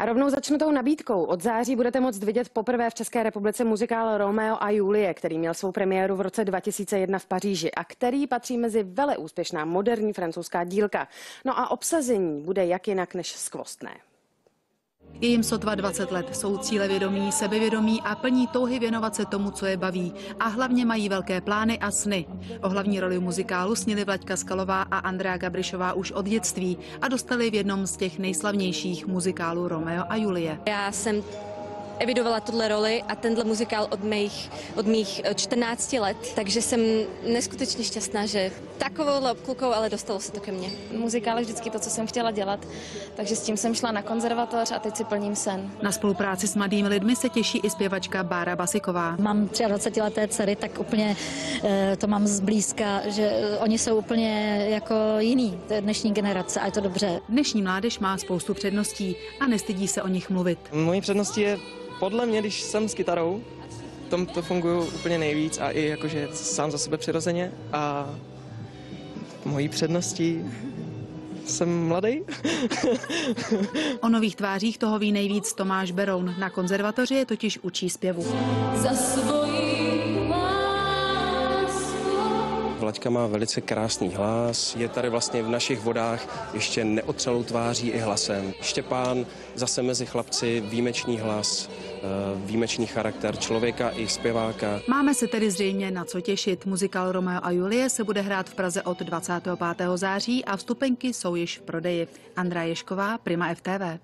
A rovnou začnu tou nabídkou. Od září budete moct vidět poprvé v České republice muzikál Romeo a Julie, který měl svou premiéru v roce 2001 v Paříži a který patří mezi veleúspěšná moderní francouzská dílka. No a obsazení bude jak jinak než skvostné. Je jim sotva 20 let, jsou cílevědomí, sebevědomí a plní touhy věnovat se tomu, co je baví. A hlavně mají velké plány a sny. O hlavní roli v muzikálu snili Vlaďka Skalová a Andrea Gabrišová už od dětství a dostali v jednom z těch nejslavnějších muzikálů Romeo a Julie. Já jsem evidovala tuhle roli a tenhle muzikál od mých 14 let, takže jsem neskutečně šťastná, že takovouhle obklukou, ale dostalo se to ke mně. Muzikál je vždycky to, co jsem chtěla dělat, takže s tím jsem šla na konzervatoř a teď si plním sen. Na spolupráci s mladými lidmi se těší i zpěvačka Bára Basiková. Mám 23leté dcery, tak úplně to mám zblízka, že oni jsou úplně jako jiný, dnešní generace a je to dobře. Dnešní mládež má spoustu předností a nestydí se o nich mluvit. Mojí předností je podle mě, když jsem s kytarou, to funguju úplně nejvíc a i jakože sám za sebe přirozeně a mojí předností jsem mladý. O nových tvářích toho ví nejvíc Tomáš Beroun. Na konzervatoři je totiž učí zpěvu. Za svoji Vlaďka má velice krásný hlas, je tady vlastně v našich vodách ještě neotřelou tváří i hlasem. Štěpán zase mezi chlapci výjimečný hlas, výjimečný charakter člověka i zpěváka. Máme se tedy zřejmě na co těšit. Muzikál Romeo a Julie se bude hrát v Praze od 25. září a vstupenky jsou již v prodeji. Andrea Ježková, Prima FTV.